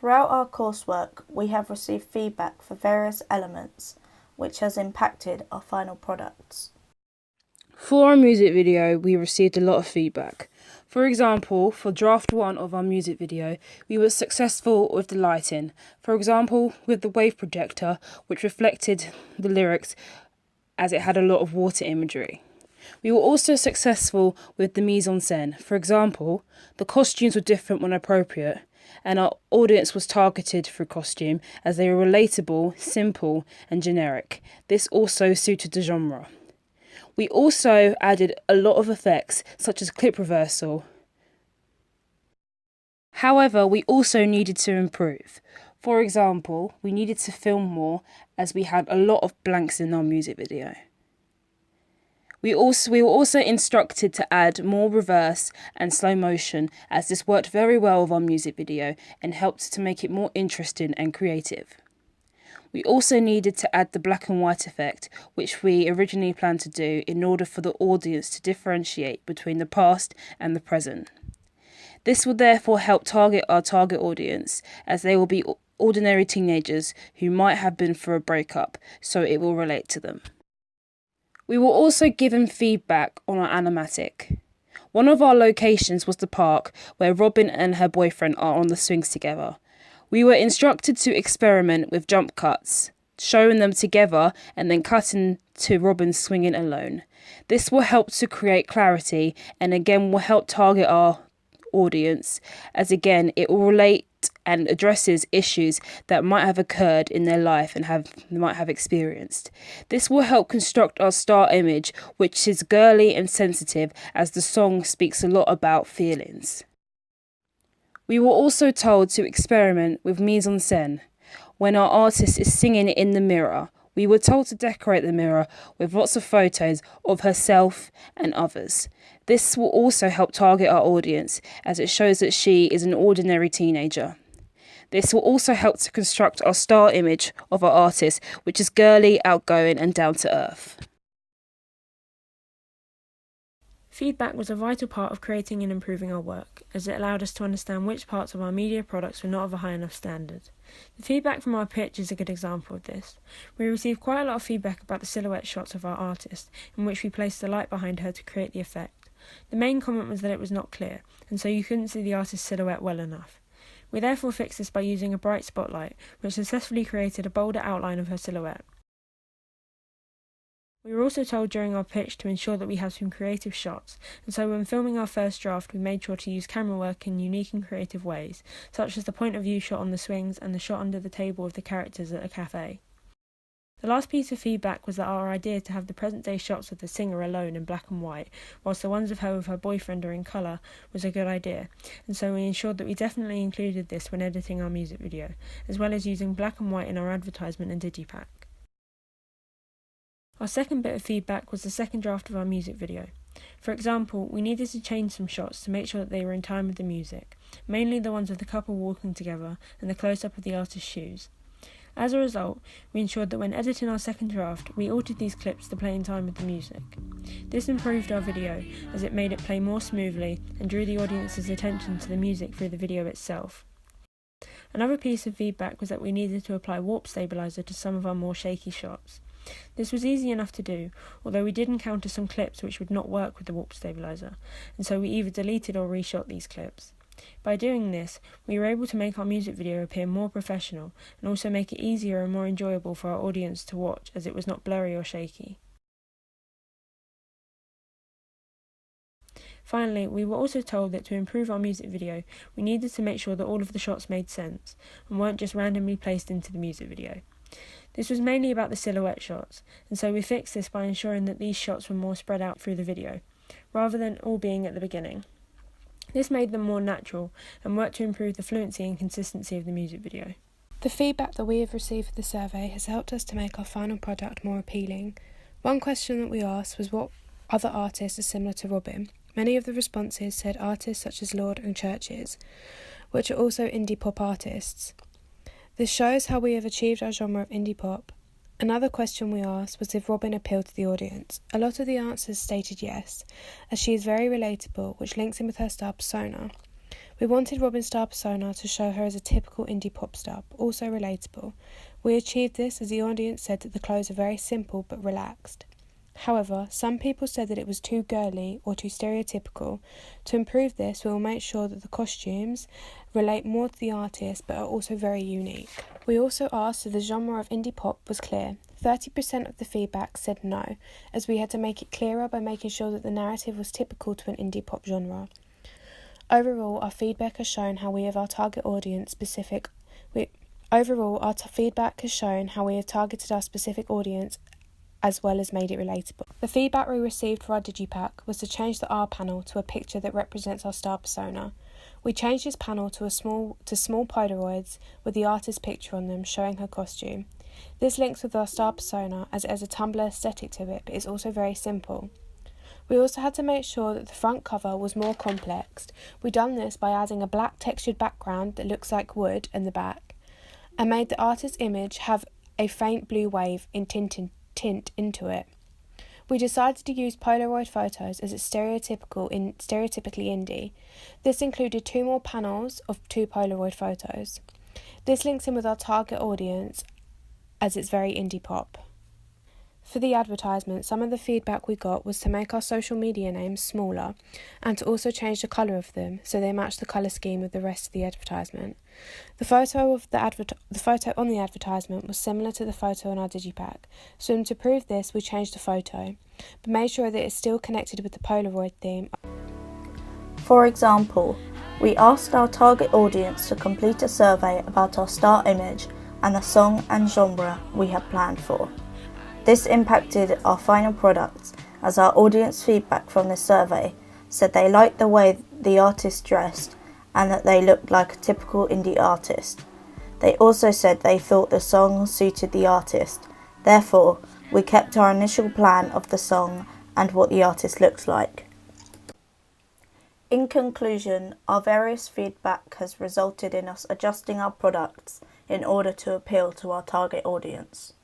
Throughout our coursework, we have received feedback for various elements, which has impacted our final products. For our music video, we received a lot of feedback. For example, for draft 1 of our music video, we were successful with the lighting. For example, with the wave projector, which reflected the lyrics as it had a lot of water imagery. We were also successful with the mise en scène. For example, the costumes were different when appropriate, and our audience was targeted through costume as they were relatable, simple, and generic. This also suited the genre. We also added a lot of effects, such as clip reversal. However, we also needed to improve. For example, we needed to film more as we had a lot of blanks in our music video. We were also instructed to add more reverse and slow motion, as this worked very well with our music video and helped to make it more interesting and creative. We also needed to add the black and white effect, which we originally planned to do in order for the audience to differentiate between the past and the present. This will therefore help target our target audience, as they will be ordinary teenagers who might have been through a breakup, so it will relate to them. We were also given feedback on our animatic. One of our locations was the park where Robin and her boyfriend are on the swings together. We were instructed to experiment with jump cuts, showing them together and then cutting to Robin swinging alone. This will help to create clarity and again will help target our audience, as again it will relate and addresses issues that might have occurred in their life and might have experienced. This will help construct our star image, which is girly and sensitive, as the song speaks a lot about feelings. We were also told to experiment with mise en scène. When our artist is singing in the mirror, we were told to decorate the mirror with lots of photos of herself and others. This will also help target our audience, as it shows that she is an ordinary teenager. This will also help to construct our star image of our artist, which is girly, outgoing, and down to earth. Feedback was a vital part of creating and improving our work, as it allowed us to understand which parts of our media products were not of a high enough standard. The feedback from our pitch is a good example of this. We received quite a lot of feedback about the silhouette shots of our artist, in which we placed the light behind her to create the effect. The main comment was that it was not clear, and so you couldn't see the artist's silhouette well enough. We therefore fixed this by using a bright spotlight, which successfully created a bolder outline of her silhouette. We were also told during our pitch to ensure that we have some creative shots, and so when filming our first draft we made sure to use camera work in unique and creative ways, such as the point of view shot on the swings and the shot under the table of the characters at a cafe. The last piece of feedback was that our idea to have the present-day shots of the singer alone in black and white, whilst the ones of her with her boyfriend are in colour, was a good idea, and so we ensured that we definitely included this when editing our music video, as well as using black and white in our advertisement and digipack. Our second bit of feedback was the second draft of our music video. For example, we needed to change some shots to make sure that they were in time with the music, mainly the ones of the couple walking together and the close-up of the artist's shoes. As a result, we ensured that when editing our second draft, we altered these clips to play in time with the music. This improved our video, as it made it play more smoothly and drew the audience's attention to the music through the video itself. Another piece of feedback was that we needed to apply warp stabilizer to some of our more shaky shots. This was easy enough to do, although we did encounter some clips which would not work with the warp stabilizer, and so we either deleted or reshot these clips. By doing this, we were able to make our music video appear more professional and also make it easier and more enjoyable for our audience to watch, as it was not blurry or shaky. Finally, we were also told that to improve our music video, we needed to make sure that all of the shots made sense and weren't just randomly placed into the music video. This was mainly about the silhouette shots, and so we fixed this by ensuring that these shots were more spread out through the video, rather than all being at the beginning. This made them more natural and worked to improve the fluency and consistency of the music video. The feedback that we have received for the survey has helped us to make our final product more appealing. One question that we asked was what other artists are similar to Robin. Many of the responses said artists such as Lorde and Churches, which are also indie pop artists. This shows how we have achieved our genre of indie pop. Another question we asked was if Robin appealed to the audience. A lot of the answers stated yes, as she is very relatable, which links in with her star persona. We wanted Robin's star persona to show her as a typical indie pop star, but also relatable. We achieved this as the audience said that the clothes are very simple but relaxed. However, some people said that it was too girly or too stereotypical. To improve this, we will make sure that the costumes relate more to the artist but are also very unique. We also asked if the genre of indie pop was clear. 30% of the feedback said no, as we had to make it clearer by making sure that the narrative was typical to an indie pop genre. Overall, our feedback has shown how we have targeted our specific audience as well as made it relatable. The feedback we received for our digipack was to change the R panel to a picture that represents our star persona. We changed this panel to small Polaroids with the artist's picture on them showing her costume. This links with our star persona as it has a Tumblr aesthetic to it, but is also very simple. We also had to make sure that the front cover was more complex. We done this by adding a black textured background that looks like wood in the back, and made the artist's image have a faint blue wave in tint into it. We decided to use Polaroid photos as it's stereotypically indie. This included 2 more panels of 2 Polaroid photos. This links in with our target audience as it's very indie pop. For the advertisement, some of the feedback we got was to make our social media names smaller and to also change the colour of them so they match the colour scheme of the rest of the advertisement. The photo on the advertisement was similar to the photo on our digipack, so to prove this we changed the photo, but made sure that it's still connected with the Polaroid theme. For example, we asked our target audience to complete a survey about our star image and the song and genre we had planned for. This impacted our final products, as our audience feedback from this survey said they liked the way the artist dressed and that they looked like a typical indie artist. They also said they thought the song suited the artist. Therefore, we kept our initial plan of the song and what the artist looks like. In conclusion, our various feedback has resulted in us adjusting our products in order to appeal to our target audience.